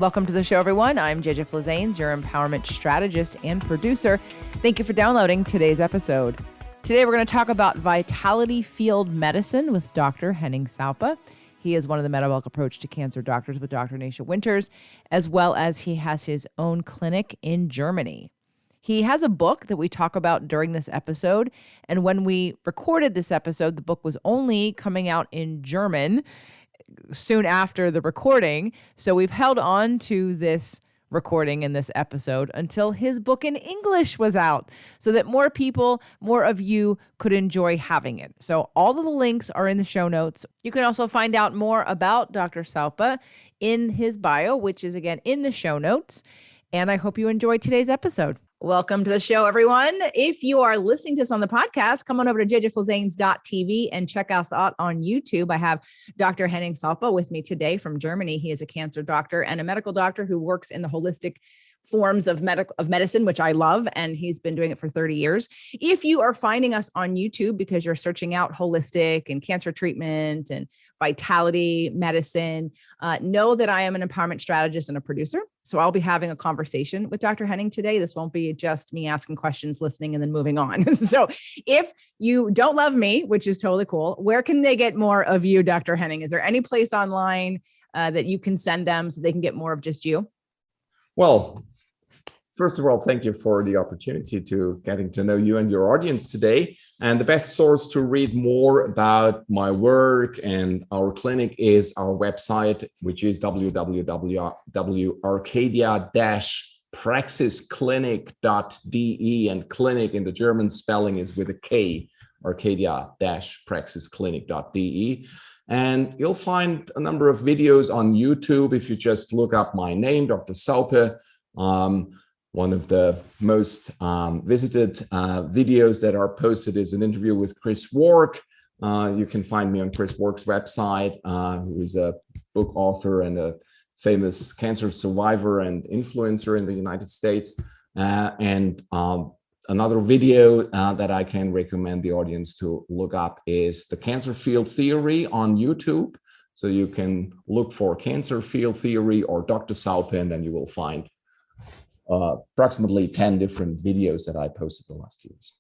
Welcome to the show, everyone. I'm JJ Flizanes, your empowerment strategist and producer. Thank you for downloading today's episode. Today, we're going to talk about vitality field medicine with Dr. Henning Saupe. He is one of the metabolic approach to cancer doctors with Dr. Nasha Winters, as well as he has his own clinic in Germany. He has a book that we talk about during this episode. And when we recorded this episode, the book was only coming out in German soon after the recording. So we've held on to this recording in this episode until his book in English was out so that more people, more of you could enjoy having it. So all of the links are in the show notes. You can also find out more about Dr. Saupe in his bio, which is again in the show notes. And I hope you enjoyed today's episode. Welcome to the show, everyone. If you are listening to us on the podcast, come on over to jjflizanes.tv and check us out on YouTube. I have Dr. Henning Saupe with me today from Germany. He is a cancer doctor and a medical doctor who works in the holistic forms of medicine, which I love, and he's been doing it for 30 years. If you are finding us on YouTube because you're searching out holistic and cancer treatment and vitality medicine, know that I am an empowerment strategist and a producer. So I'll be having a conversation with Dr. Henning today. This won't be just me asking questions, listening, and then moving on. So if you don't love me, which is totally cool, where can they get more of you, Dr. Henning? Is there any place online that you can send them so they can get more of just you? Well, first of all, thank you for the opportunity to getting to know you and your audience today. And the best source to read more about my work and our clinic is our website, which is www.arcadia-praxisclinic.de, and clinic in the German spelling is with a K, arcadia-praxisclinic.de. And you'll find a number of videos on YouTube if you just look up my name, Dr. Saupe. One of the most visited videos that are posted is an interview with Chris Wark. You can find me on Chris Wark's website, who is a book author and a famous cancer survivor and influencer in the United States. And another video that I can recommend the audience to look up is the cancer field theory on YouTube. So you can look for cancer field theory or Dr. Saupe, and then you will find approximately 10 different videos that I posted the last years.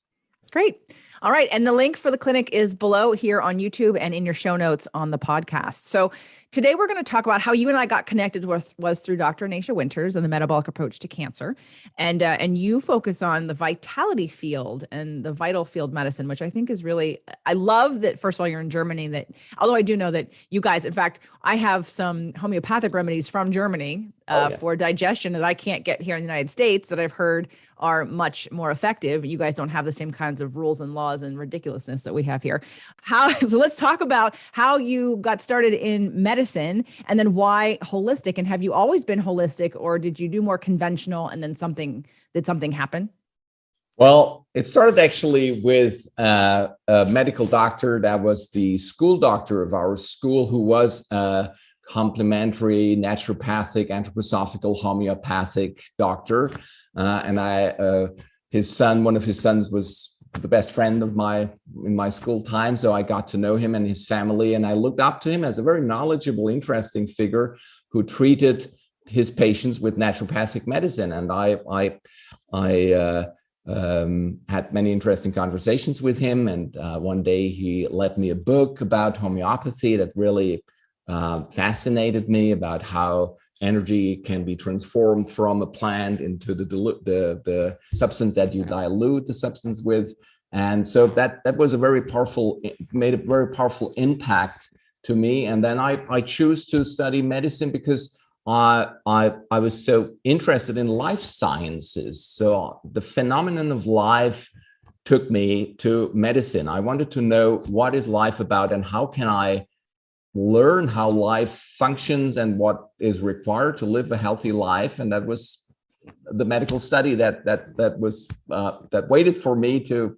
Great. All right. And the link for the clinic is below here on YouTube and in your show notes on the podcast. So today we're going to talk about how you and I got connected was through Dr. Nasha Winters and the metabolic approach to cancer. And you focus on the vitality field and the vital field medicine, which I think is really, I love that, first of all, you're in Germany, that although I do know that you guys, in fact, I have some homeopathic remedies from Germany for digestion that I can't get here in the United States that I've heard are much more effective. You guys don't have the same kinds of rules and laws and ridiculousness that we have here. So let's talk about how you got started in medicine and then why holistic. And have you always been holistic, or did you do more conventional and then did something happen? Well, it started actually with a medical doctor that was the school doctor of our school, who was a complementary, naturopathic, anthroposophical, homeopathic doctor. And one of his sons was the best friend of in my school time. So I got to know him and his family, and I looked up to him as a very knowledgeable, interesting figure who treated his patients with naturopathic medicine. And I had many interesting conversations with him. And one day he lent me a book about homeopathy that really fascinated me, about how energy can be transformed from a plant into the substance that you dilute the substance with. And so that was made a very powerful impact to me. And then I chose to study medicine because I was so interested in life sciences. So the phenomenon of life took me to medicine. I wanted to know what is life about and how can I learn how life functions and what is required to live a healthy life. And that was the medical study that waited for me to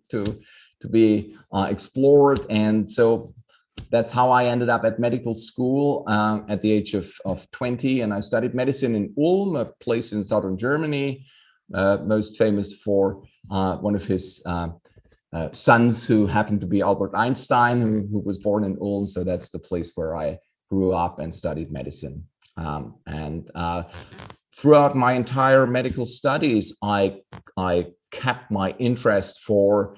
be explored. And so that's how I ended up at medical school at the age of 20. And I studied medicine in Ulm, a place in southern Germany, most famous for one of his sons who happened to be Albert Einstein, who was born in Ulm. So that's the place where I grew up and studied medicine. And throughout my entire medical studies, I kept my interest for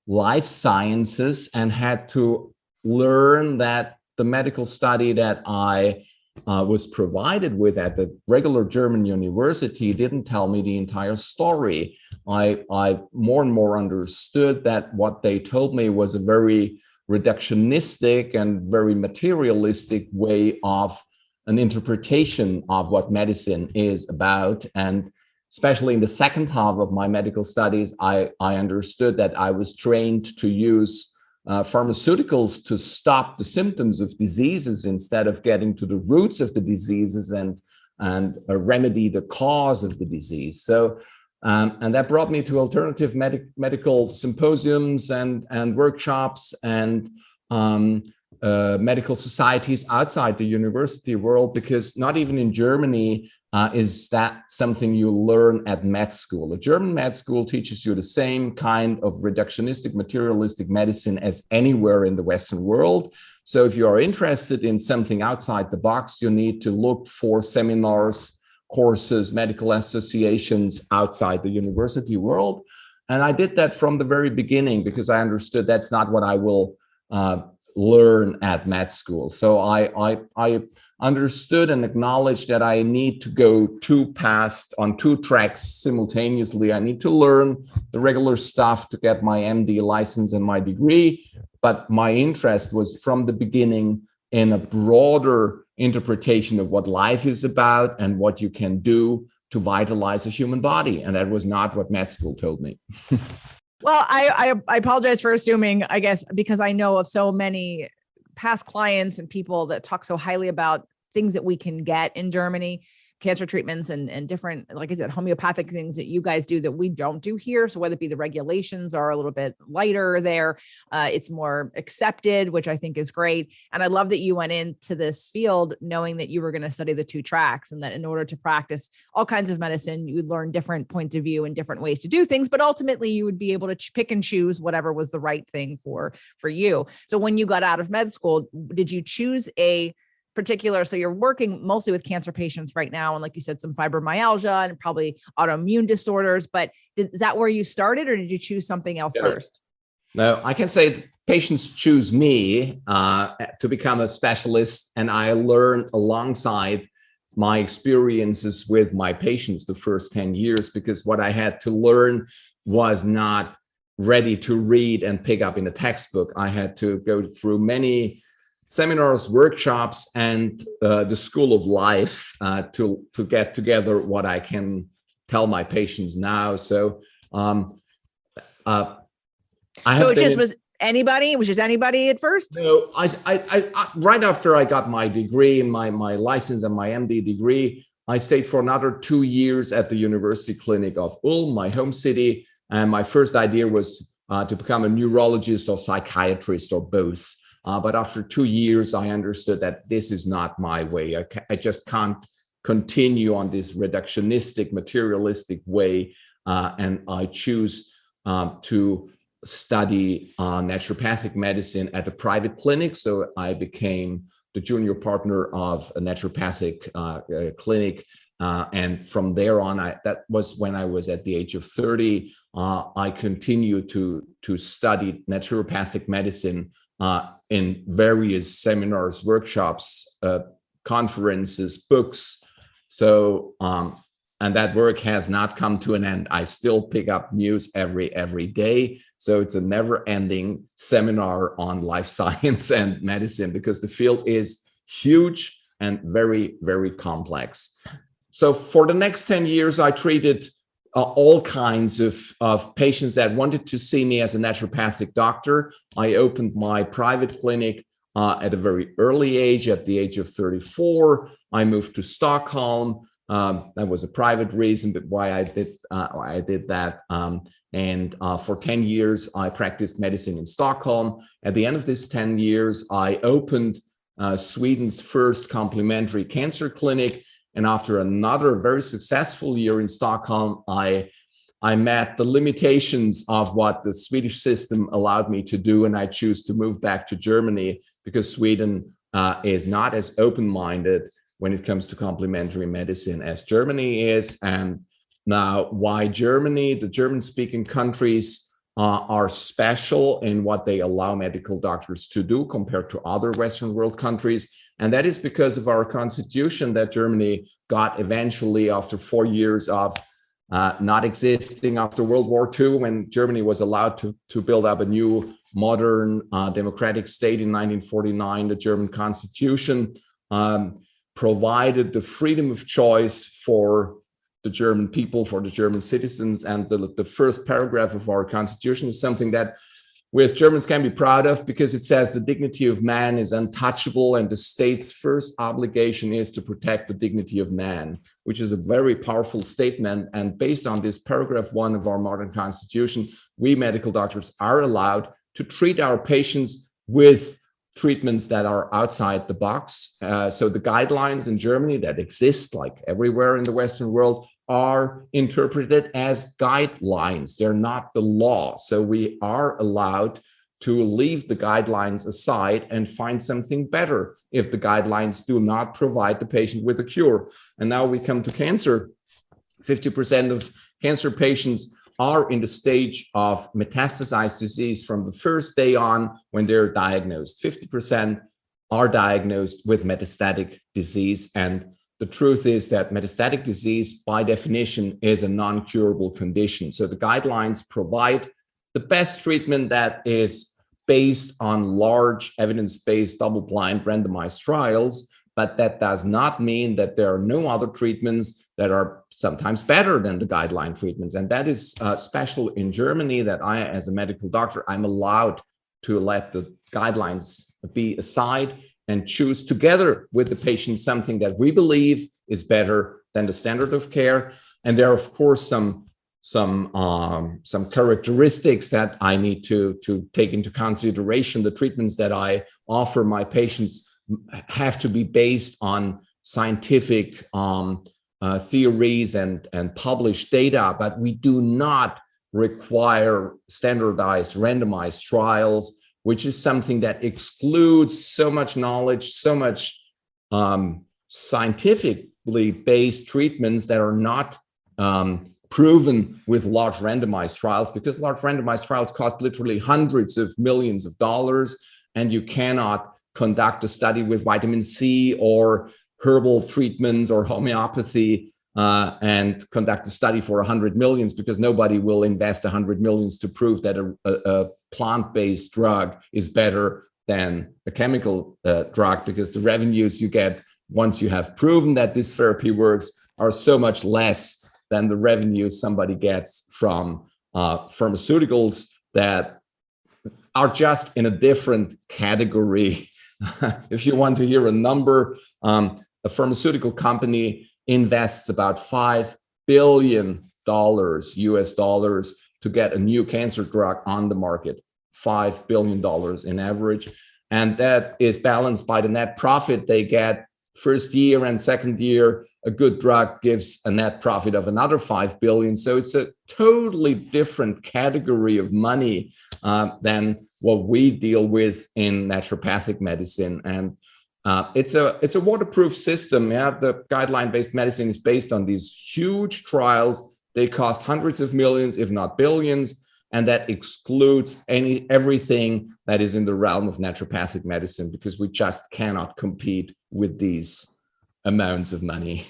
life sciences and had to learn that the medical study that I was provided with at the regular German university didn't tell me the entire story. I more and more understood that what they told me was a very reductionistic and very materialistic way of an interpretation of what medicine is about. And especially in the second half of my medical studies, I understood that I was trained to use pharmaceuticals to stop the symptoms of diseases instead of getting to the roots of the diseases and remedy the cause of the disease. So, and that brought me to alternative medical symposiums and workshops and medical societies outside the university world, because not even in Germany is that something you learn at med school. A German med school teaches you the same kind of reductionistic, materialistic medicine as anywhere in the Western world. So if you are interested in something outside the box, you need to look for seminars, courses, medical associations outside the university world. And I did that from the very beginning because I understood that's not what I will learn at med school. So I understood and acknowledged that I need to go two paths on two tracks simultaneously. I need to learn the regular stuff to get my MD license and my degree, but my interest was from the beginning in a broader interpretation of what life is about and what you can do to vitalize a human body. And that was not what med school told me. Well, I apologize for assuming, I guess, because I know of so many past clients and people that talk so highly about things that we can get in Germany, cancer treatments and different, like I said, homeopathic things that you guys do that we don't do here. So whether it be the regulations are a little bit lighter there, it's more accepted, which I think is great. And I love that you went into this field knowing that you were going to study the two tracks and that in order to practice all kinds of medicine, you would learn different points of view and different ways to do things, but ultimately you would be able to pick and choose whatever was the right thing for you. So when you got out of med school, did you choose a particular, so you're working mostly with cancer patients right now, and like you said, some fibromyalgia and probably autoimmune disorders, but is that where you started or did you choose something else first? No, I can say patients choose me to become a specialist, and I learn alongside my experiences with my patients the first 10 years, because what I had to learn was not ready to read and pick up in a textbook. I had to go through many seminars, workshops, and the school of life to get together what I can tell my patients now. So was just anybody at first? No, I right after I got my degree, my license and my MD degree, I stayed for another 2 years at the University Clinic of Ulm, my home city. And my first idea was to become a neurologist or psychiatrist or both. But after 2 years, I understood that this is not my way. I just can't continue on this reductionistic, materialistic way. And I choose to study naturopathic medicine at a private clinic. So I became the junior partner of a naturopathic clinic. And from there on, that was when I was at the age of 30. I continued to study naturopathic medicine in various seminars, workshops, conferences, books. So, and that work has not come to an end. I still pick up news every day. So it's a never-ending seminar on life science and medicine because the field is huge and very, very complex. So for the next 10 years, I treated all kinds of patients that wanted to see me as a naturopathic doctor. I opened my private clinic at a very early age, at the age of 34. I moved to Stockholm. That was a private reason, but why I did that. And for 10 years, I practiced medicine in Stockholm. At the end of this 10 years, I opened Sweden's first complementary cancer clinic. And after another very successful year in Stockholm, I met the limitations of what the Swedish system allowed me to do, and I choose to move back to Germany because Sweden is not as open-minded when it comes to complementary medicine as Germany is. And now, why Germany? The German-speaking countries are special in what they allow medical doctors to do compared to other Western world countries. And that is because of our constitution that Germany got eventually after 4 years of not existing after World War II, when Germany was allowed to build up a new modern democratic state in 1949. The German constitution provided the freedom of choice for the German people, for the German citizens. And the first paragraph of our constitution is something that we as Germans can be proud of, because it says the dignity of man is untouchable and the state's first obligation is to protect the dignity of man, which is a very powerful statement. And based on this paragraph 1 of our modern constitution, we medical doctors are allowed to treat our patients with treatments that are outside the box. So the guidelines in Germany that exist, like everywhere in the Western world, are interpreted as guidelines. They're not the law. So we are allowed to leave the guidelines aside and find something better if the guidelines do not provide the patient with a cure. And now we come to cancer. 50% of cancer patients are in the stage of metastasized disease from the first day on when they're diagnosed. 50% are diagnosed with metastatic disease. And the truth is that metastatic disease, by definition, is a non-curable condition. So the guidelines provide the best treatment that is based on large evidence-based double-blind randomized trials, but that does not mean that there are no other treatments that are sometimes better than the guideline treatments. And that is special in Germany, that I, as a medical doctor, I'm allowed to let the guidelines be aside and choose together with the patient something that we believe is better than the standard of care. And there are, of course, some characteristics that I need to take into consideration. The treatments that I offer my patients have to be based on scientific theories and published data, but we do not require standardized randomized trials, which is something that excludes so much knowledge, so much scientifically based treatments that are not proven with large randomized trials, because large randomized trials cost literally hundreds of millions of dollars, and you cannot conduct a study with vitamin C or herbal treatments or homeopathy and conduct a study for 100 millions, because nobody will invest 100 millions to prove that a plant-based drug is better than a chemical drug, because the revenues you get once you have proven that this therapy works are so much less than the revenues somebody gets from pharmaceuticals that are just in a different category. If you want to hear a number, a pharmaceutical company invests about $5 billion US dollars to get a new cancer drug on the market, $5 billion in average. And that is balanced by the net profit they get. First year and second year, a good drug gives a net profit of another 5 billion. So it's a totally different category of money than what we deal with in naturopathic medicine. And it's a waterproof system. Yeah, the guideline-based medicine is based on these huge trials. They cost hundreds of millions, if not billions, and that excludes everything that is in the realm of naturopathic medicine, because we just cannot compete with these amounts of money.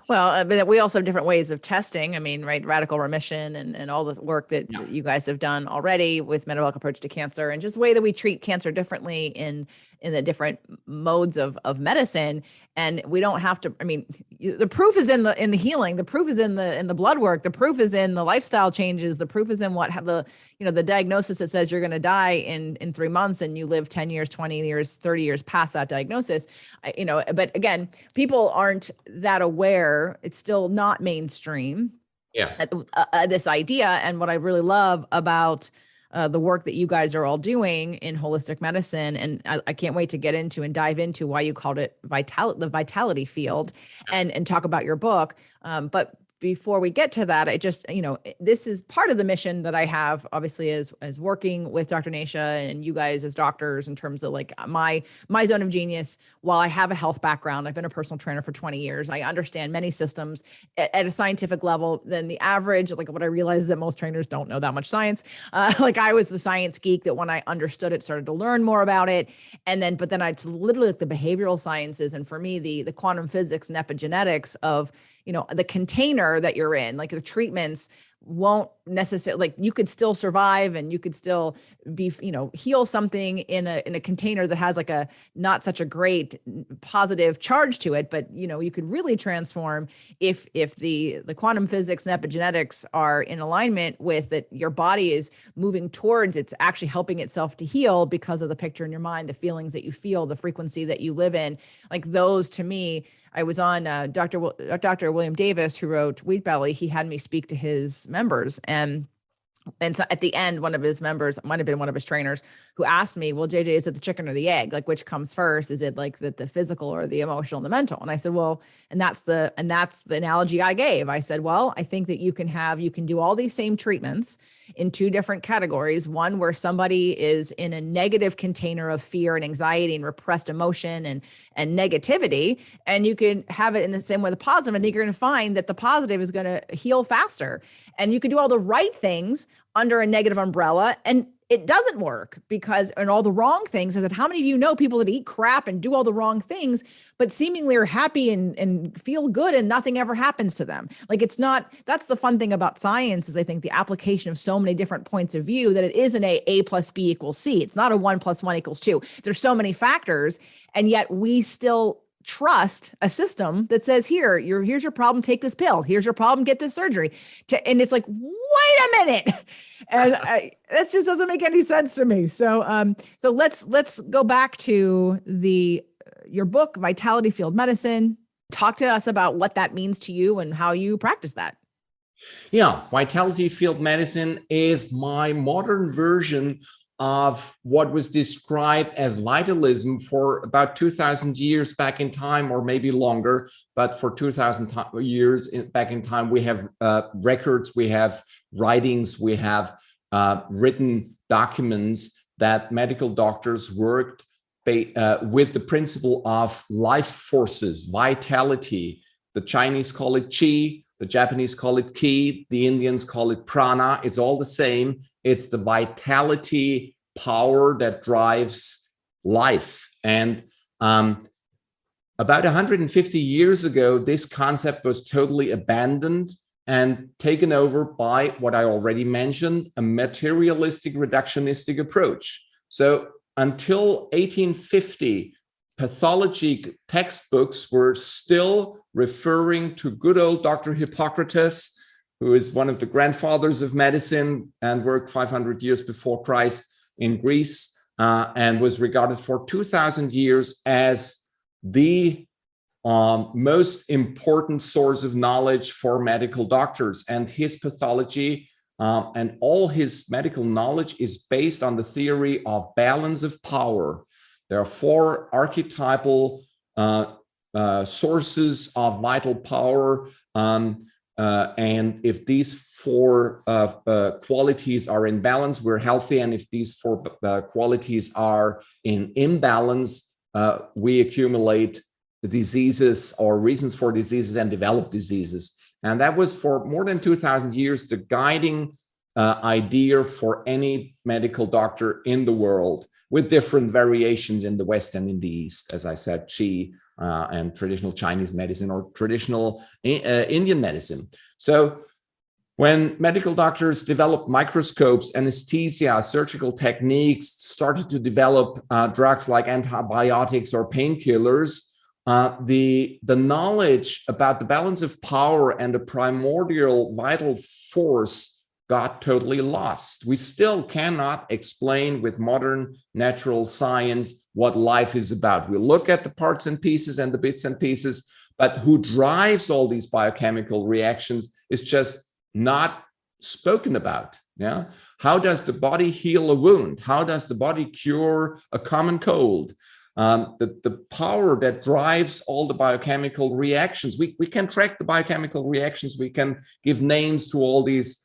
Well, but we also have different ways of testing. I mean, right, radical remission and all the work that you guys have done already with metabolic approach to cancer, and just the way that we treat cancer differently in the different modes of medicine. And we don't have to, I mean, the proof is in the healing, the proof is in the blood work, the proof is in the lifestyle changes, the proof is in the diagnosis that says you're going to die in 3 months and you live 10 years, 20 years, 30 years past that diagnosis. But again, people aren't that aware. It's still not mainstream. Yeah. This idea. And what I really love about the work that you guys are all doing in holistic medicine, and I can't wait to get into and dive into why you called it the vitality field, and talk about your book. But before we get to that, I just, this is part of the mission that I have, obviously, as working with Dr. Nasha and you guys as doctors, in terms of like my zone of genius. While I have a health background, I've been a personal trainer for 20 years. I understand many systems at a scientific level than the average. Like, what I realize is that most trainers don't know that much science. Like, I was the science geek that when I understood it, started to learn more about it. But then it's literally like the behavioral sciences. And for me, the quantum physics and epigenetics of, the container that you're in, like the treatments won't necessarily, like, you could still survive and you could still be, heal something in a container that has like a not such a great positive charge to it. But, you could really transform if the quantum physics and epigenetics are in alignment with that, your body is moving towards, it's actually helping itself to heal because of the picture in your mind, the feelings that you feel, the frequency that you live in. Like, those, to me, I was on Dr. William Davis, who wrote Wheat Belly. He had me speak to his members, and so at the end, one of his members, might have been one of his trainers, who asked me, well, JJ, is it the chicken or the egg? Like, which comes first? Is it like the physical or the emotional and the mental? And I said, well, and that's the analogy I gave. I said, well, I think that you can do all these same treatments in two different categories. One where somebody is in a negative container of fear and anxiety and repressed emotion and negativity, and you can have it in the same way the positive. I think you're going to find that the positive is going to heal faster, and you can do all the right things under a negative umbrella, and it doesn't work and all the wrong things. I said, how many of you know people that eat crap and do all the wrong things, but seemingly are happy and feel good and nothing ever happens to them? Like, it's not, that's the fun thing about science, is I think the application of so many different points of view, that it isn't A plus B equals C. It's not a 1 + 1 = 2. There's so many factors, and yet we still trust a system that says, here's your problem, take this pill. Here's your problem, get this surgery. And it's like, wait a minute. And that just doesn't make any sense to me. So let's go back to your book, Vitality Field Medicine. Talk to us about what that means to you and how you practice that. Yeah, Vitality Field Medicine is my modern version of what was described as vitalism for about 2,000 years back in time, or maybe longer. But for 2,000 years back in time, we have records, we have writings, we have written documents that medical doctors worked with the principle of life forces, vitality. The Chinese call it qi, the Japanese call it ki, the Indians call it prana. It's all the same. It's the vitality power that drives life. And about 150 years ago, this concept was totally abandoned and taken over by what I already mentioned, a materialistic reductionistic approach. So until 1850, pathology textbooks were still referring to good old Dr. Hippocrates, who is one of the grandfathers of medicine and worked 500 years before Christ in Greece, and was regarded for 2,000 years as the most important source of knowledge for medical doctors. And his pathology and all his medical knowledge is based on the theory of balance of power. There are 4 archetypal sources of vital power. And if these 4 qualities are in balance, we're healthy. And if these 4 qualities are in imbalance, we accumulate diseases or reasons for diseases and develop diseases. And that was for more than 2,000 years the guiding idea for any medical doctor in the world, with different variations in the West and in the East, as I said, qi, and traditional Chinese medicine or traditional Indian medicine. So when medical doctors developed microscopes, anesthesia, surgical techniques, started to develop drugs like antibiotics or painkillers, the knowledge about the balance of power and the primordial vital force got totally lost. We still cannot explain with modern natural science what life is about. We look at the parts and pieces and the bits and pieces, but who drives all these biochemical reactions is just not spoken about. Yeah. How does the body heal a wound? How does the body cure a common cold? the power that drives all the biochemical reactions. We can track the biochemical reactions. We can give names to all these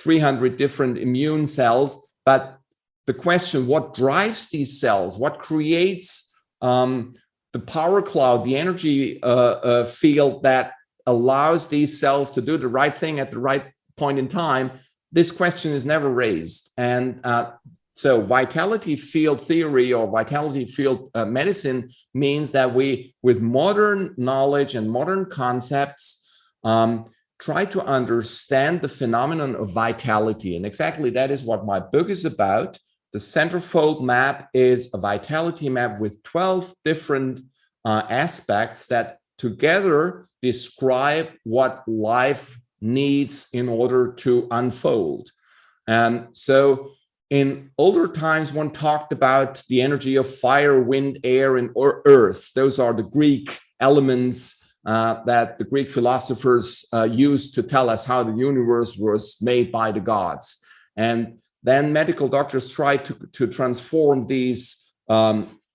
300 different immune cells. But the question, what drives these cells? What creates the power cloud, the energy field that allows these cells to do the right thing at the right point in time? This question is never raised. And so vitality field theory or vitality field medicine means that we, with modern knowledge and modern concepts, try to understand the phenomenon of vitality. And exactly that is what my book is about. The centerfold map is a vitality map with 12 different aspects that together describe what life needs in order to unfold. So in older times, one talked about the energy of fire, wind, air, and earth. Those are the Greek elements that the Greek philosophers used to tell us how the universe was made by the gods. And then medical doctors tried to transform these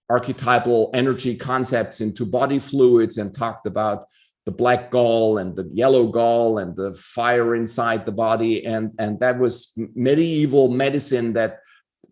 archetypal energy concepts into body fluids and talked about the black gall and the yellow gall and the fire inside the body. And that was medieval medicine that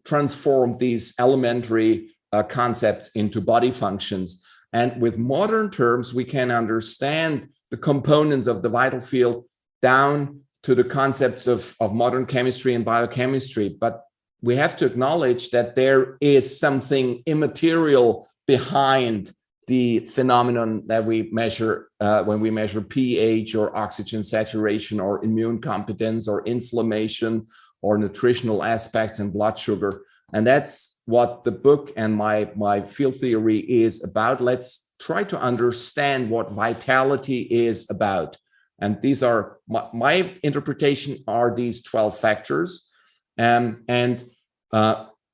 transformed these elementary concepts into body functions. And with modern terms, we can understand the components of the vital field down to the concepts of modern chemistry and biochemistry. But we have to acknowledge that there is something immaterial behind the phenomenon that we measure when we measure pH or oxygen saturation or immune competence or inflammation or nutritional aspects and blood sugar. And that's what the book and my field theory is about. Let's try to understand what vitality is about. And these are my interpretation are these 12 factors. And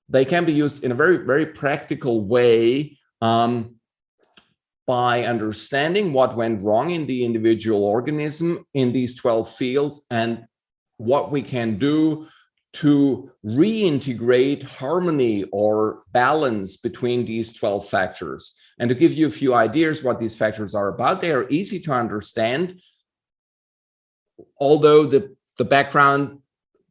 they can be used in a very, very practical way by understanding what went wrong in the individual organism in these 12 fields and what we can do to reintegrate harmony or balance between these 12 factors. And to give you a few ideas what these factors are about, they are easy to understand, although the background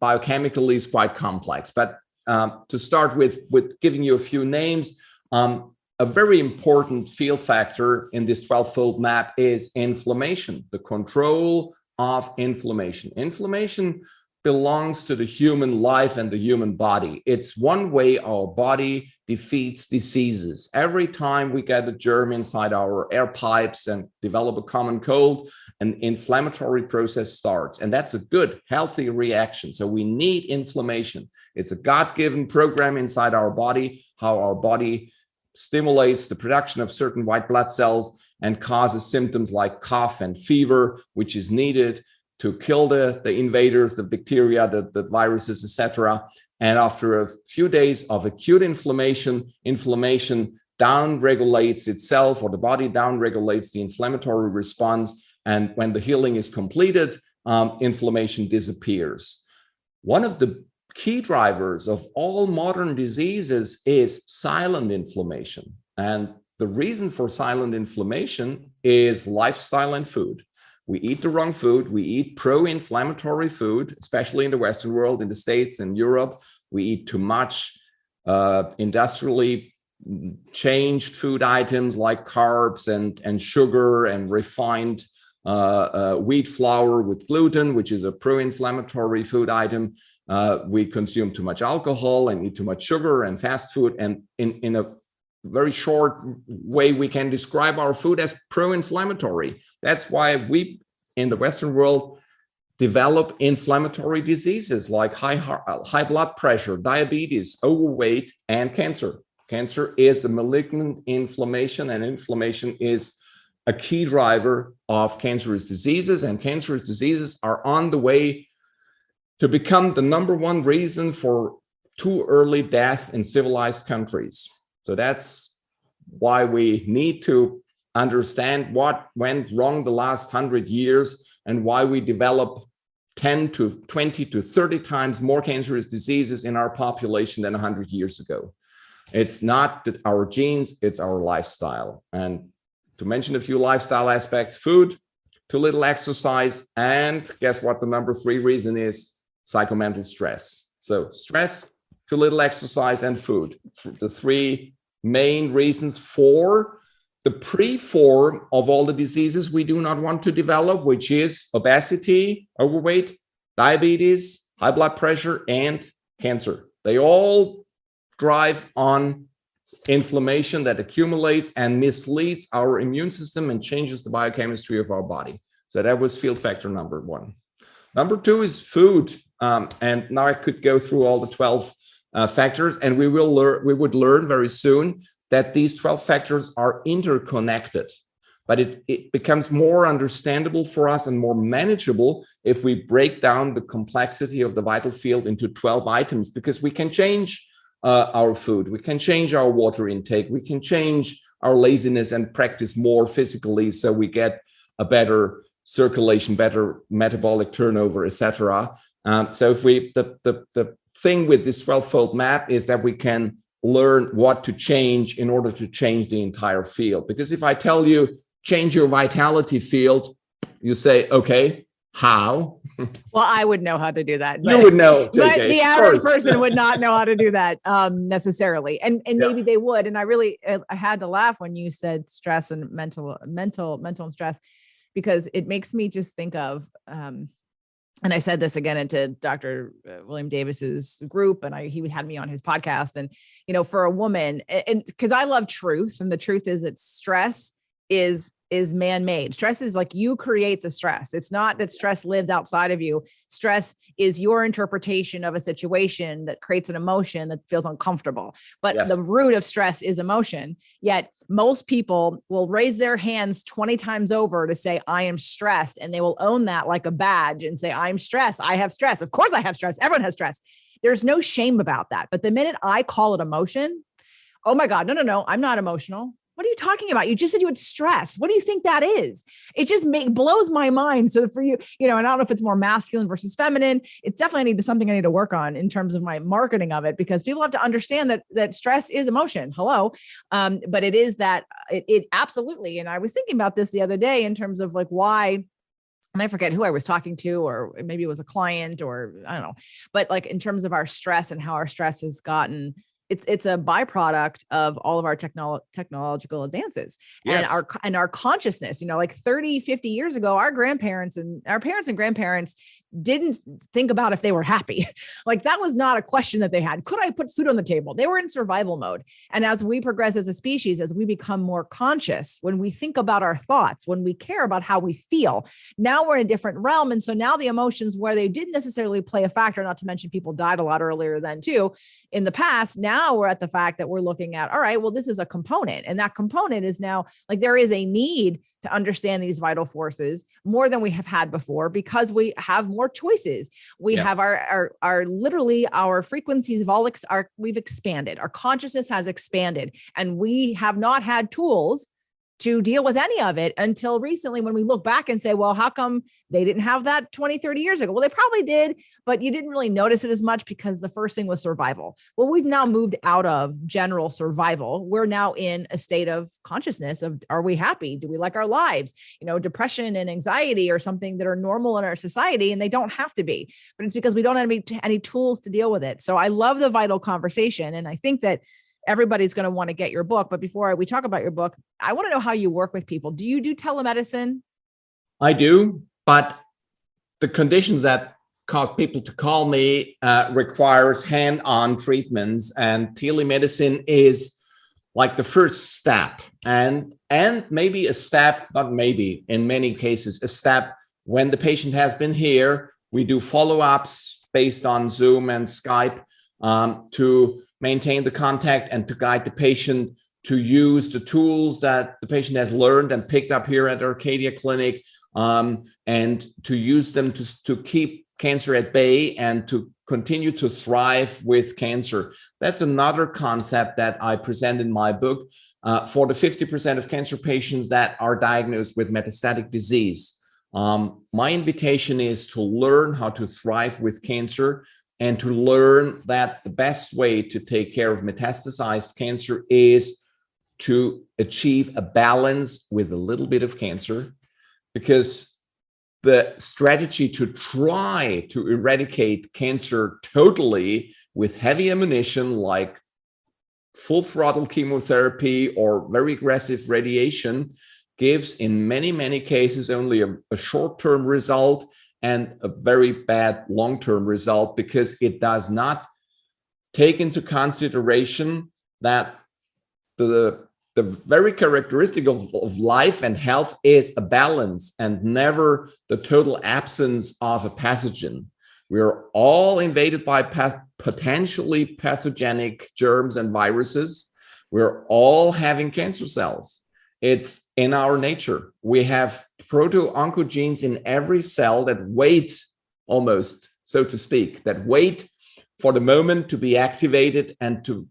biochemically is quite complex. But to start with giving you a few names, a very important field factor in this 12-fold map is inflammation, the control of inflammation. Inflammation belongs to the human life and the human body. It's one way our body defeats diseases. Every time we get a germ inside our air pipes and develop a common cold, an inflammatory process starts. And that's a good, healthy reaction. So we need inflammation. It's a God-given program inside our body, how our body stimulates the production of certain white blood cells and causes symptoms like cough and fever, which is needed to kill the invaders, the bacteria, the viruses, etc. And after a few days of acute inflammation down-regulates itself, or the body down-regulates the inflammatory response. And when the healing is completed, inflammation disappears. One of the key drivers of all modern diseases is silent inflammation. And the reason for silent inflammation is lifestyle and food. We eat the wrong food. We eat pro-inflammatory food, especially in the Western world, in the States and Europe. We eat too much industrially changed food items like carbs and sugar and refined wheat flour with gluten, which is a pro-inflammatory food item. We consume too much alcohol and eat too much sugar and fast food. And in a very short way, we can describe our food as pro-inflammatory. That's why we, in the Western world, develop inflammatory diseases like high blood pressure, diabetes, overweight, and cancer. Cancer is a malignant inflammation, and inflammation is a key driver of cancerous diseases, and cancerous diseases are on the way to become the #1 reason for too early death in civilized countries. So that's why we need to understand what went wrong the last 100 years and why we develop 10 to 20 to 30 times more cancerous diseases in our population than 100 years ago. It's not that our genes, it's our lifestyle. And to mention a few lifestyle aspects: food, too little exercise, and guess what the number 3 reason is? Psychomental stress. So stress, too little exercise, and food. The 3 main reasons for the pre-form of all the diseases we do not want to develop, which is obesity, overweight, diabetes, high blood pressure, and cancer. They all drive on inflammation that accumulates and misleads our immune system and changes the biochemistry of our body. So that was field factor number 1. Number 2 is food. And now I could go through all the 12 factors, and we would learn very soon that these 12 factors are interconnected. But it becomes more understandable for us and more manageable if we break down the complexity of the vital field into 12 items, because we can change our food, we can change our water intake, we can change our laziness and practice more physically, so we get a better circulation, better metabolic turnover, etc. So if the thing with this 12-fold map is that we can learn what to change in order to change the entire field. Because if I tell you, change your vitality field, you say, okay, how? Well, I would know how to do that. You would know, JJ, but the average person would not know how to do that necessarily. And maybe they would. And I had to laugh when you said stress and mental and stress, because it makes me just think of, and I said this again into Dr. William Davis's group, and he had me on his podcast. And, for a woman, and because I love truth, and the truth is that stress is man-made. Stress is like you create the stress. It's not that stress lives outside of you. Stress is your interpretation of a situation that creates an emotion that feels uncomfortable. But yes, the root of stress is emotion. Yet most people will raise their hands 20 times over to say, I am stressed. And they will own that like a badge and say, I'm stressed. I have stress. Of course I have stress. Everyone has stress. There's no shame about that. But the minute I call it emotion, oh my God, no, I'm not emotional. What are you talking about? You just said you had stress. What do you think that is? It just blows my mind. So for you, and I don't know if it's more masculine versus feminine. It's definitely something I need to work on in terms of my marketing of it, because people have to understand that stress is emotion. Hello. But it is that it absolutely. And I was thinking about this the other day in terms of like why, and I forget who I was talking to, or maybe it was a client, or I don't know, but like in terms of our stress and how our stress has gotten, it's a byproduct of all of our technological advances. Yes. and our consciousness, like 30, 50 years ago, our parents and grandparents didn't think about if they were happy. Like that was not a question that they had. Could I put food on the table? They were in survival mode. And as we progress as a species, as we become more conscious, when we think about our thoughts, when we care about how we feel, now we're in a different realm. And so now the emotions, where they didn't necessarily play a factor, not to mention people died a lot earlier than too in the past, now we're at the fact that we're looking at, all right, well, this is a component. And that component is now like, there is a need to understand these vital forces more than we have had before, because we have more choices. We yes. have our literally our frequencies have we've expanded. Our consciousness has expanded, and we have not had tools to deal with any of it until recently, when we look back and say, well, how come they didn't have that 20, 30 years ago? Well, they probably did, but you didn't really notice it as much because the first thing was survival. Well, we've now moved out of general survival. We're now in a state of consciousness of, are we happy? Do we like our lives? Depression and anxiety are something that are normal in our society, and they don't have to be, but it's because we don't have any tools to deal with it. So I love the vital conversation. And I think that everybody's going to want to get your book. But before we talk about your book, I want to know how you work with people. Do you do telemedicine? I do, but the conditions that cause people to call me requires hand-on treatments, and telemedicine is like the first step, and maybe a step, not maybe, in many cases, a step when the patient has been here. We do follow-ups based on Zoom and Skype to maintain the contact and to guide the patient to use the tools that the patient has learned and picked up here at Arcadia Clinic, and to use them to keep cancer at bay and to continue to thrive with cancer. That's another concept that I present in my book for the 50% of cancer patients that are diagnosed with metastatic disease. My invitation is to learn how to thrive with cancer and to learn that the best way to take care of metastasized cancer is to achieve a balance with a little bit of cancer, because the strategy to try to eradicate cancer totally with heavy ammunition like full throttle chemotherapy or very aggressive radiation gives in many, many cases only a short-term result and a very bad long-term result, because it does not take into consideration that the very characteristic of life and health is a balance and never the total absence of a pathogen. We are all invaded by potentially pathogenic germs and viruses. We're all having cancer cells. It's in our nature. We have proto-oncogenes in every cell that wait, almost, so to speak, that wait for the moment to be activated and to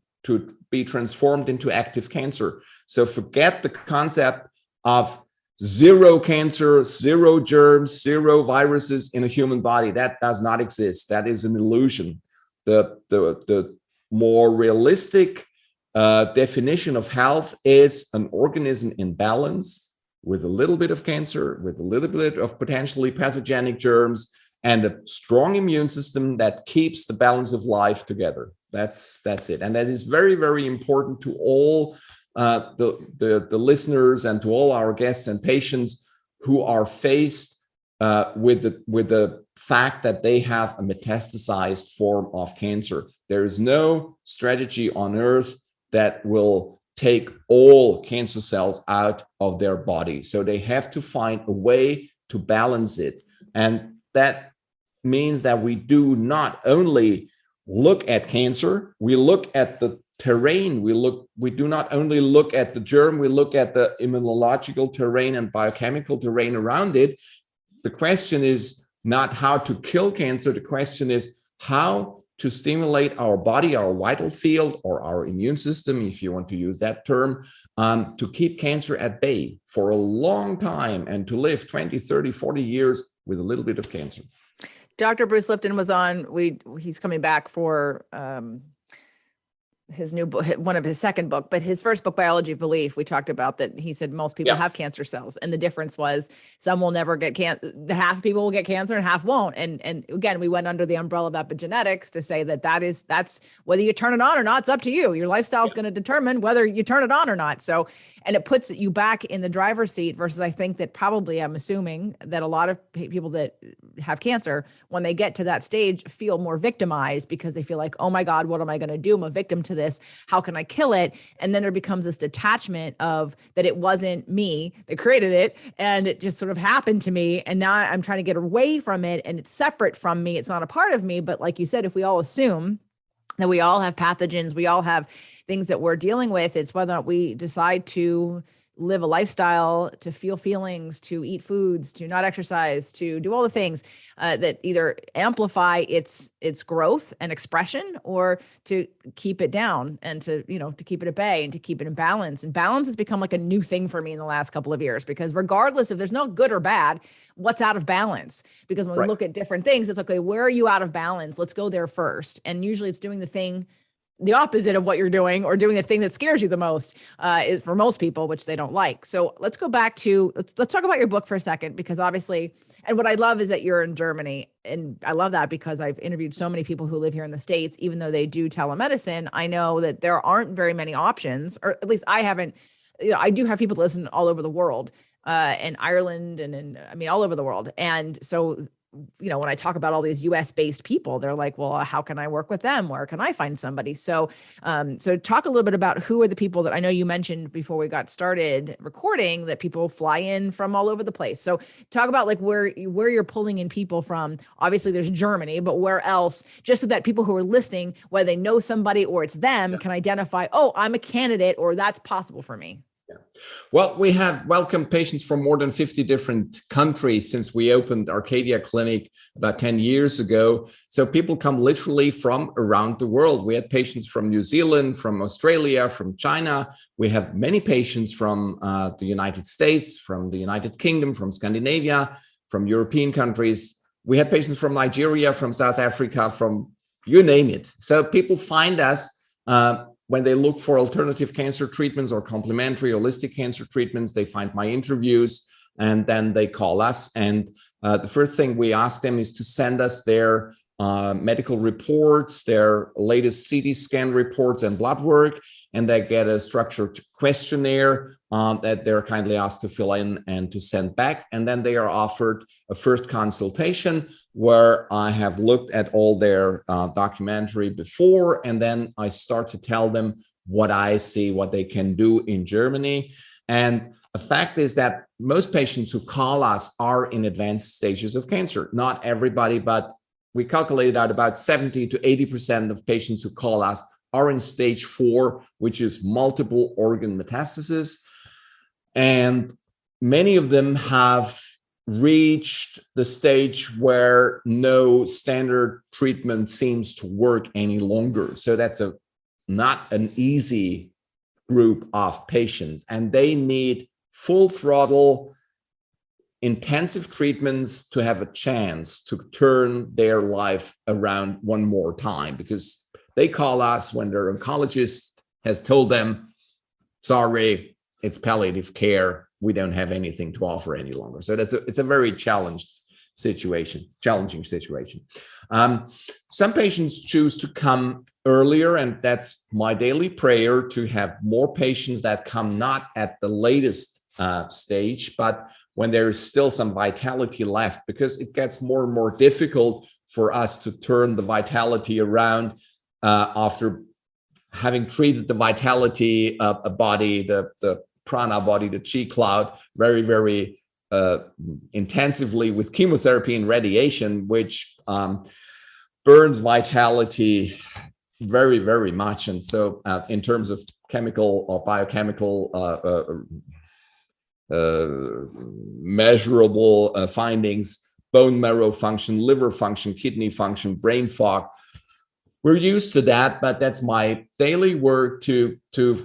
be transformed into active cancer. So forget the concept of zero cancer, zero germs, zero viruses in a human body. That does not exist. That is an illusion. The more realistic definition of health is an organism in balance with a little bit of cancer, with a little bit of potentially pathogenic germs, and a strong immune system that keeps the balance of life together. That's it. And that is very, very important to all the listeners and to all our guests and patients who are faced with the fact that they have a metastasized form of cancer. There is no strategy on earth that will take all cancer cells out of their body. So they have to find a way to balance it. And that means that we do not only look at cancer, we look at the terrain. We do not only look at the germ, we look at the immunological terrain and biochemical terrain around it. The question is not how to kill cancer. The question is how to stimulate our body, our vital field, or our immune system, if you want to use that term, to keep cancer at bay for a long time and to live 20, 30, 40 years with a little bit of cancer. Dr. Bruce Lipton was on. He's coming back for his new book, one of his second book, but his first book, Biology of Belief, we talked about that. He said most people have cancer cells, and the difference was some will never get cancer. Half of people will get cancer and half won't. And again, we went under the umbrella of epigenetics to say that's whether you turn it on or not, it's up to you. Your lifestyle is going to determine whether you turn it on or not. So, and it puts you back in the driver's seat versus I think that probably, I'm assuming that a lot of people that have cancer, when they get to that stage, feel more victimized because they feel like, oh my God, what am I going to do? I'm a victim to this. How can I kill it? And then there becomes this detachment of that it wasn't me that created it and it just sort of happened to me. And now I'm trying to get away from it and it's separate from me. It's not a part of me. But like you said, if we all assume that we all have pathogens, we all have things that we're dealing with, it's whether or not we decide to live a lifestyle, to feel feelings, to eat foods, to not exercise, to do all the things that either amplify its growth and expression, or to keep it down and to keep it at bay and to keep it in balance. And balance has become like a new thing for me in the last couple of years, because regardless if there's no good or bad, what's out of balance? Because when we look at different things, it's like, okay, where are you out of balance? Let's go there first. And usually it's doing the opposite of what you're doing, or doing the thing that scares you the most, is for most people, which they don't like. So let's go back to, let's talk about your book for a second, because obviously, and what I love is that you're in Germany. And I love that because I've interviewed so many people who live here in the States, even though they do telemedicine. I know that there aren't very many options, or at least I haven't, I do have people listen all over the world, in Ireland and all over the world. And so when I talk about all these US based people, they're like, well, how can I work with them? Where can I find somebody? So talk a little bit about who are the people that I know you mentioned before we got started recording, that people fly in from all over the place. So talk about like where you're pulling in people from. Obviously there's Germany, but where else, just so that people who are listening, whether they know somebody or it's them, can identify, oh, I'm a candidate, or that's possible for me. Yeah. Well, we have welcomed patients from more than 50 different countries since we opened Arkadiakliniken about 10 years ago. So people come literally from around the world. We had patients from New Zealand, from Australia, from China. We have many patients from the United States, from the United Kingdom, from Scandinavia, from European countries. We had patients from Nigeria, from South Africa, from you name it. So people find us when they look for alternative cancer treatments or complementary holistic cancer treatments. They find my interviews and then they call us. And the first thing we ask them is to send us their medical reports, their latest CT scan reports and blood work, and they get a structured questionnaire that they're kindly asked to fill in and to send back. And then they are offered a first consultation where I have looked at all their documentary before, and then I start to tell them what I see, what they can do in Germany. And the fact is that most patients who call us are in advanced stages of cancer. Not everybody, but we calculated out about 70 to 80% of patients who call us are in stage 4, which is multiple organ metastasis. And many of them have reached the stage where no standard treatment seems to work any longer. So that's not an easy group of patients, and they need full throttle intensive treatments to have a chance to turn their life around one more time, because they call us when their oncologist has told them, sorry, it's palliative care. We don't have anything to offer any longer. So it's a very challenging situation. Some patients choose to come earlier, and that's my daily prayer, to have more patients that come not at the latest stage, but when there is still some vitality left, because it gets more and more difficult for us to turn the vitality around after having treated the vitality body, the prana body, the chi cloud, very, very intensively with chemotherapy and radiation, which burns vitality very, very much. And so in terms of chemical or biochemical measurable findings, bone marrow function, liver function, kidney function, brain fog, we're used to that, but that's my daily work to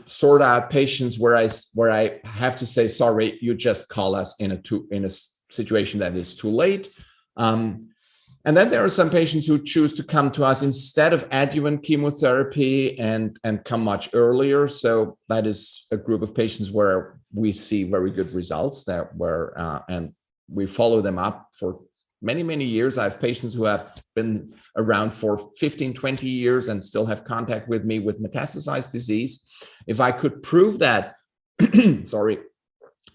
sort out patients where I have to say, sorry, you just call us in a situation that is too late. And then there are some patients who choose to come to us instead of adjuvant chemotherapy and come much earlier. So that is a group of patients where we see very good results and we follow them up for many, many years. I have patients who have been around for 15, 20 years and still have contact with me with metastasized disease. If I could prove that, sorry,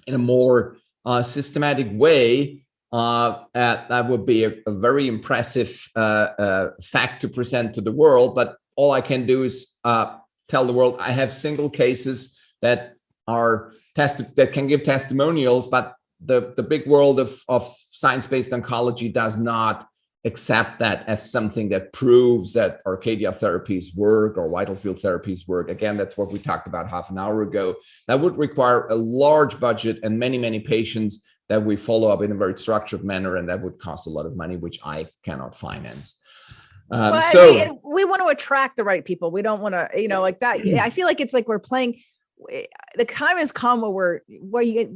in a more systematic way, that would be a very impressive fact to present to the world. But all I can do is tell the world I have single cases that are that can give testimonials, but the big world of science-based oncology does not accept that as something that proves that Arcadia therapies work or vital field therapies work. Again, that's what we talked about half an hour ago. That would require a large budget and many, many patients that we follow up in a very structured manner, and that would cost a lot of money, which I cannot finance. We want to attract the right people. We don't want to, like that. I feel like it's like we're playing. The time has come where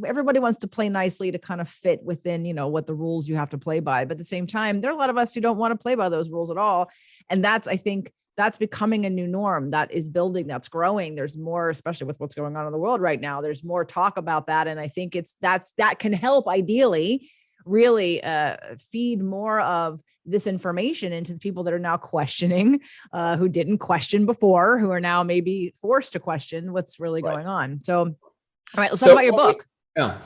everybody wants to play nicely to kind of fit within, what the rules you have to play by. But at the same time, there are a lot of us who don't want to play by those rules at all. And I think that's becoming a new norm that is building, that's growing. There's more, especially with what's going on in the world right now, there's more talk about that. And I think that can help ideally really feed more of this information into the people that are now questioning, who didn't question before, who are now maybe forced to question what's really going on. So, all right, let's talk about your book.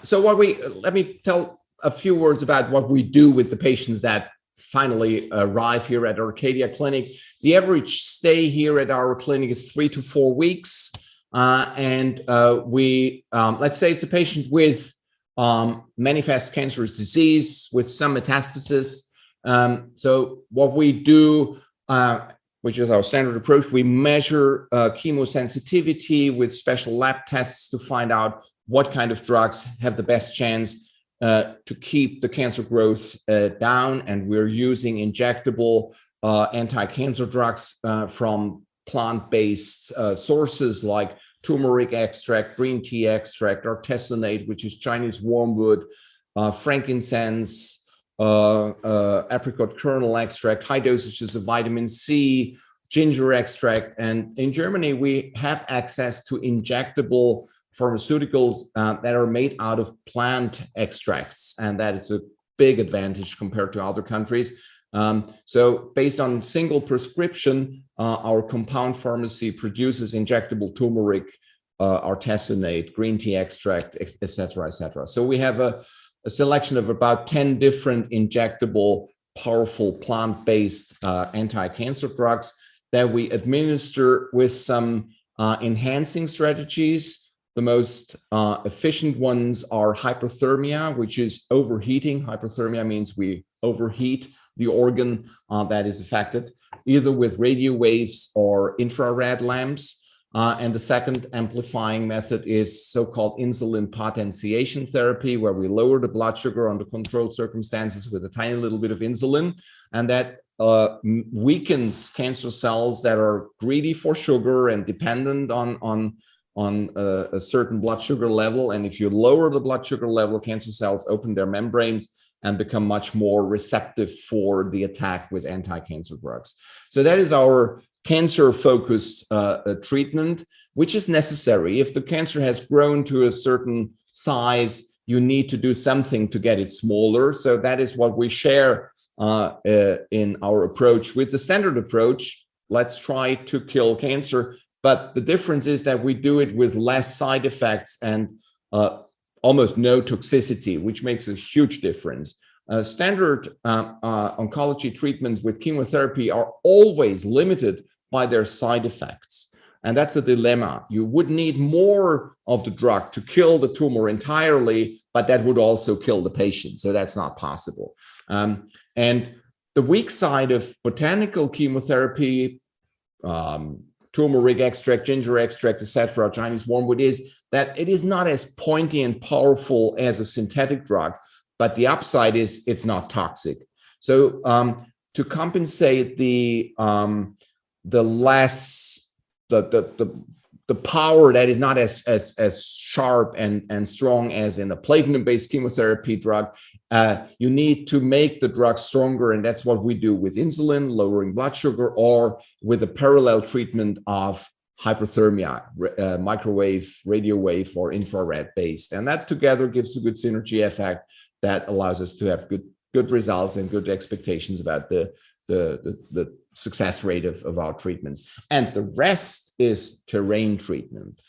So let me tell a few words about what we do with the patients that finally arrive here at Arcadia Clinic. The average stay here at our clinic is 3 to 4 weeks. And we, let's say it's a patient with manifest cancerous disease with some metastasis. So what we do, which is our standard approach, we measure chemosensitivity with special lab tests to find out what kind of drugs have the best chance to keep the cancer growth down. And we're using injectable anti-cancer drugs from plant-based sources like turmeric extract, green tea extract, artesunate, which is Chinese wormwood, frankincense, apricot kernel extract, high dosages of vitamin C, ginger extract. And in Germany, we have access to injectable pharmaceuticals that are made out of plant extracts. And that is a big advantage compared to other countries. So based on single prescription, our compound pharmacy produces injectable turmeric, artesunate, green tea extract, etc., etc. So we have a selection of about 10 different injectable, powerful plant-based anti-cancer drugs that we administer with some enhancing strategies. The most efficient ones are hyperthermia, which is overheating. Hyperthermia means we overheat the organ that is affected, either with radio waves or infrared lamps. And the second amplifying method is so-called insulin potentiation therapy, where we lower the blood sugar under controlled circumstances with a tiny little bit of insulin. And that weakens cancer cells that are greedy for sugar and dependent on a certain blood sugar level. And if you lower the blood sugar level, cancer cells open their membranes and become much more receptive for the attack with anti-cancer drugs. So that is our cancer-focused treatment, which is necessary. If the cancer has grown to a certain size, you need to do something to get it smaller. So that is what we share in our approach. With the standard approach, let's try to kill cancer. But the difference is that we do it with less side effects and almost no toxicity, which makes a huge difference. Standard oncology treatments with chemotherapy are always limited by their side effects. And that's a dilemma. You would need more of the drug to kill the tumor entirely, but that would also kill the patient. So that's not possible. And the weak side of botanical chemotherapy, turmeric extract, ginger extract, etc., Chinese wormwood, is that it is not as pointy and powerful as a synthetic drug, but the upside is it's not toxic. So to compensate the power that is not as sharp and strong as in the platinum-based chemotherapy drug, you need to make the drug stronger, and that's what we do with insulin, lowering blood sugar, or with a parallel treatment of hyperthermia, microwave, radio wave, or infrared based, and that together gives a good synergy effect that allows us to have good results and good expectations about the success rate of our treatments. And the rest is terrain treatment,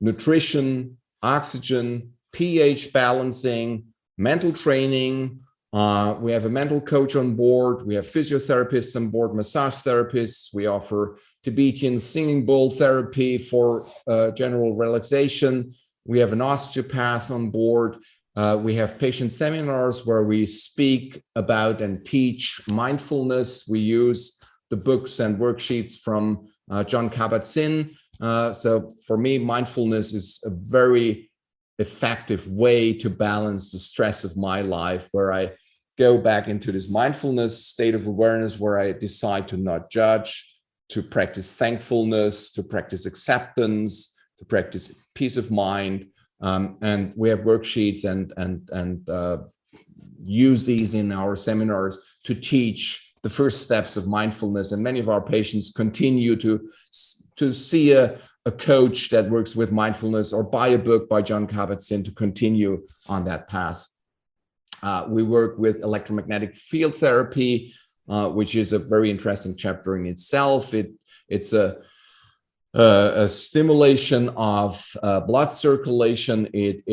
nutrition, oxygen, pH balancing, mental training. We have a mental coach on board. We have physiotherapists on board, massage therapists. We offer Tibetan singing bowl therapy for general relaxation. We have an osteopath on board. We have patient seminars where we speak about and teach mindfulness. We use the books and worksheets from Jon Kabat-Zinn. So for me, mindfulness is a very effective way to balance the stress of my life, where I go back into this mindfulness state of awareness, where I decide to not judge, to practice thankfulness, to practice acceptance, to practice peace of mind. And we have worksheets and use these in our seminars to teach the first steps of mindfulness. And many of our patients continue to see a coach that works with mindfulness, or buy a book by Jon Kabat-Zinn to continue on that path. We work with electromagnetic field therapy, which is a very interesting chapter in itself. It's a stimulation of blood circulation. It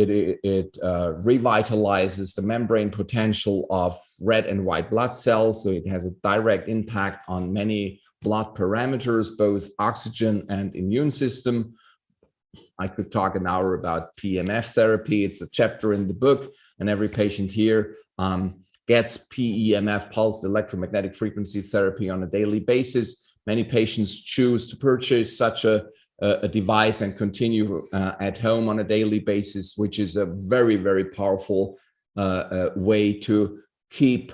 revitalizes the membrane potential of red and white blood cells. So it has a direct impact on many blood parameters, both oxygen and immune system. I could talk an hour about PEMF therapy. It's a chapter in the book, and every patient here gets PEMF, pulsed electromagnetic frequency therapy, on a daily basis. Many patients choose to purchase such a device and continue at home on a daily basis, which is a very, very powerful way to keep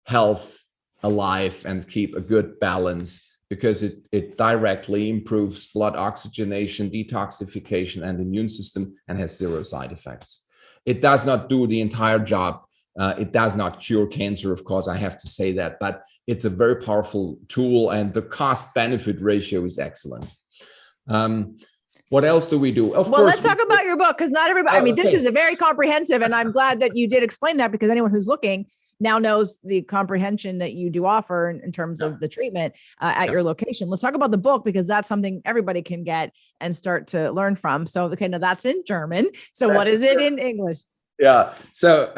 health alive and keep a good balance, because it directly improves blood oxygenation, detoxification, and immune system, and has zero side effects. It does not do the entire job It does not cure cancer, of course, I have to say that, but it's a very powerful tool, and the cost-benefit ratio is excellent. What else do we do? Of course, let's talk about your book, because not everybody, I mean, okay. This is a very comprehensive, and I'm glad that you did explain that, because anyone who's looking now knows the comprehension that you do offer in terms of the treatment at your location. Let's talk about the book, because that's something everybody can get and start to learn from. So, okay, now that's in German. So what is it in English? Yeah. So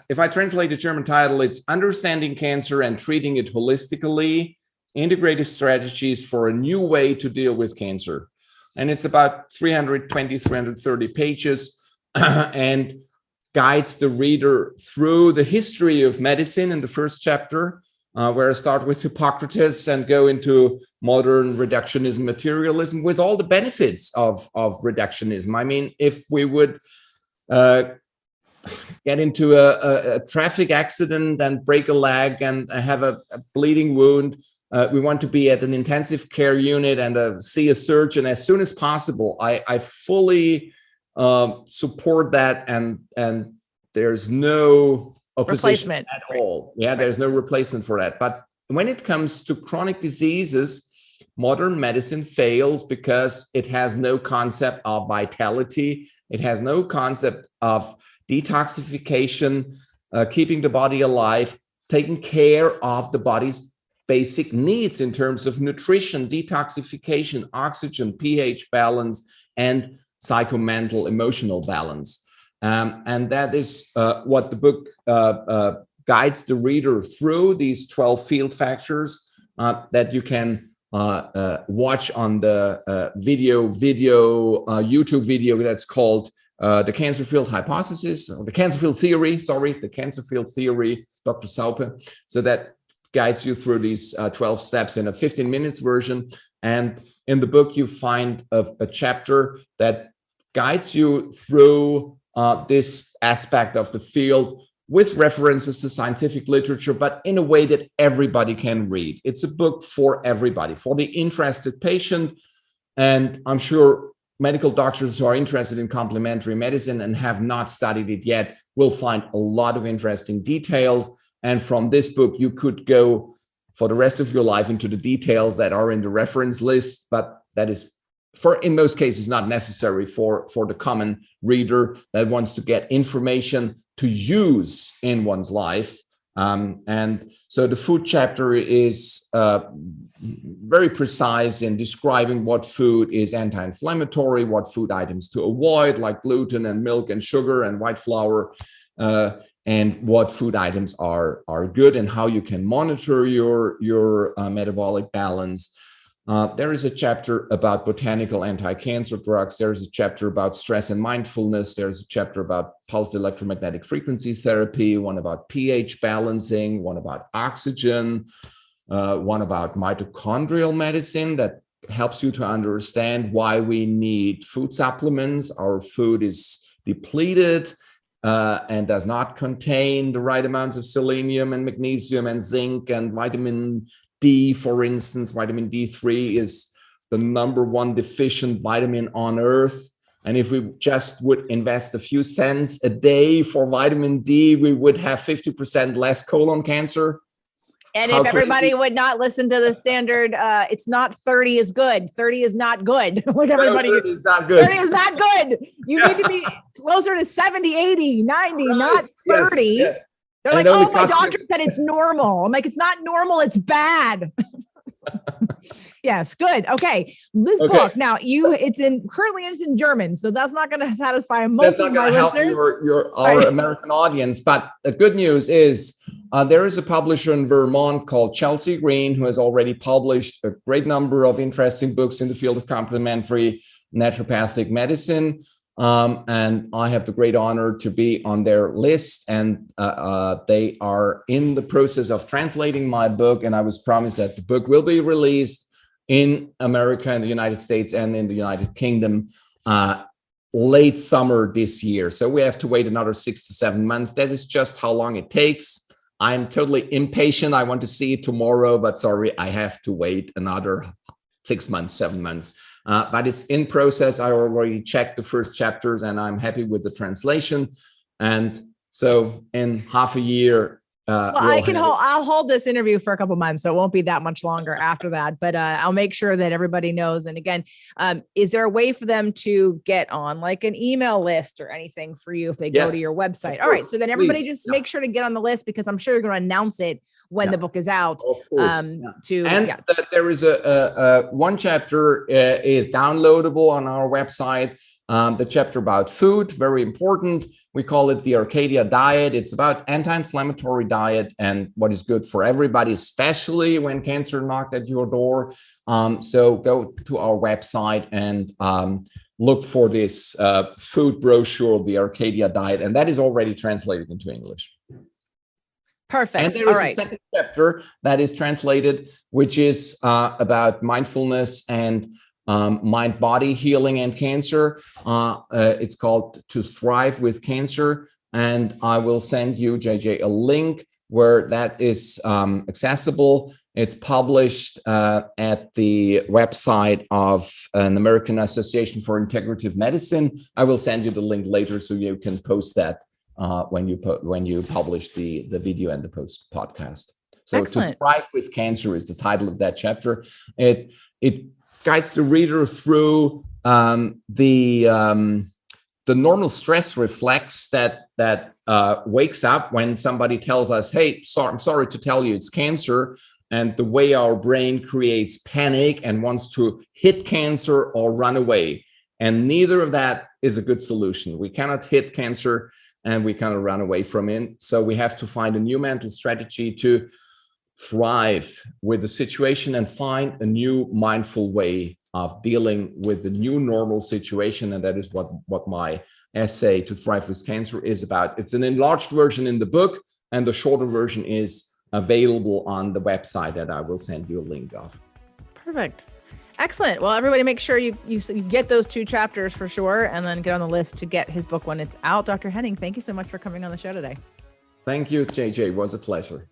if I translate the German title, it's Understanding Cancer and Treating It Holistically, Integrative Strategies for a New Way to Deal with Cancer. And it's about 320, 330 pages and guides the reader through the history of medicine in the first chapter, where I start with Hippocrates and go into modern reductionism, materialism, with all the benefits of reductionism. I mean, if we would get into a traffic accident and break a leg and have a bleeding wound, we want to be at an intensive care unit and see a surgeon as soon as possible. I fully support that, and there's no opposition replacement at all. Yeah, there's no replacement for that. But when it comes to chronic diseases, modern medicine fails because it has no concept of vitality. It has no concept of detoxification, keeping the body alive, taking care of the body's basic needs in terms of nutrition, detoxification, oxygen, pH balance, and psychomental emotional balance. And that is what the book guides the reader through, these 12 field factors that you can watch on the YouTube video that's called the cancer field hypothesis, or the cancer field theory, the cancer field theory, Dr. Saupe. So that guides you through these 12 steps in a 15 minutes version. And in the book, you find a chapter that guides you through this aspect of the field with references to scientific literature, but in a way that everybody can read. It's a book for everybody, for the interested patient. And I'm sure medical doctors who are interested in complementary medicine and have not studied it yet will find a lot of interesting details. And from this book, you could go for the rest of your life into the details that are in the reference list, but that is, in most cases, not necessary for the common reader that wants to get information to use in one's life. And so the food chapter is very precise in describing what food is anti-inflammatory, what food items to avoid, like gluten and milk and sugar and white flour, and what food items are good, and how you can monitor your metabolic balance. There is a chapter about botanical anti-cancer drugs. There's a chapter about stress and mindfulness. There's a chapter about pulsed electromagnetic frequency therapy, one about pH balancing, one about oxygen, one about mitochondrial medicine that helps you to understand why we need food supplements. Our food is depleted and does not contain the right amounts of selenium and magnesium and zinc and vitamin D, for instance. Vitamin D3 is the #1 deficient vitamin on Earth. And if we just would invest a few cents a day for vitamin D, we would have 50% less colon cancer. And if everybody would not listen to the standard, it's not 30 is good. 30 is not good. When everybody, 30 is not good. 30 is not good. You need to be closer to 70, 80, 90, right. Not 30. Yes. They're like, oh, my doctor said it's normal. I'm like, it's not normal. It's bad. Yes, good. Okay. This book, now currently it's in German, so that's not going to satisfy most of my listeners. Our American audience. But the good news is there is a publisher in Vermont called Chelsea Green who has already published a great number of interesting books in the field of complementary naturopathic medicine. And I have the great honor to be on their list, and they are in the process of translating my book. And I was promised that the book will be released in America, in the United States, and in the United Kingdom late summer this year. So we have to wait another 6 to 7 months. That is just how long it takes. I'm totally impatient. I want to see it tomorrow, but sorry, I have to wait another 6 months, 7 months. But it's in process. I already checked the first chapters and I'm happy with the translation. And So in half a year, I'll hold this interview for a couple months, so it won't be that much longer after that. But I'll make sure that everybody knows. And again, is there a way for them to get on like an email list or anything for you if they go to your website? All right. So then everybody just make sure to get on the list, because I'm sure you're going to announce it when the book is out. Of course. There is a one chapter is downloadable on our website. The chapter about food, very important. We call it the Arcadia diet. It's about anti-inflammatory diet and what is good for everybody, especially when cancer knocked at your door. So go to our website and look for this food brochure, the Arcadia diet, and that is already translated into English. Perfect. And there is a second chapter that is translated, which is about mindfulness and mind-body healing and cancer. It's called To Thrive with Cancer. And I will send you, JJ, a link where that is accessible. It's published at the website of an American Association for Integrative Medicine. I will send you the link later so you can post that when you publish the video and the post podcast. So Excellent. To Thrive with Cancer is the title of that chapter. It guides the reader through the normal stress reflex that wakes up when somebody tells us, "Hey, I'm sorry to tell you it's cancer," and the way our brain creates panic and wants to hit cancer or run away. And neither of that is a good solution. We cannot hit cancer and we cannot run away from it. So we have to find a new mental strategy to thrive with the situation and find a new mindful way of dealing with the new normal situation. And that is what my essay To Thrive with Cancer is about. It's an enlarged version in the book, and the shorter version is available on the website that I will send you a link of. Perfect. Excellent. Well, everybody make sure you get those 2 chapters for sure, and then get on the list to get his book when it's out. Dr. Henning, thank you so much for coming on the show today. Thank you, JJ. It was a pleasure.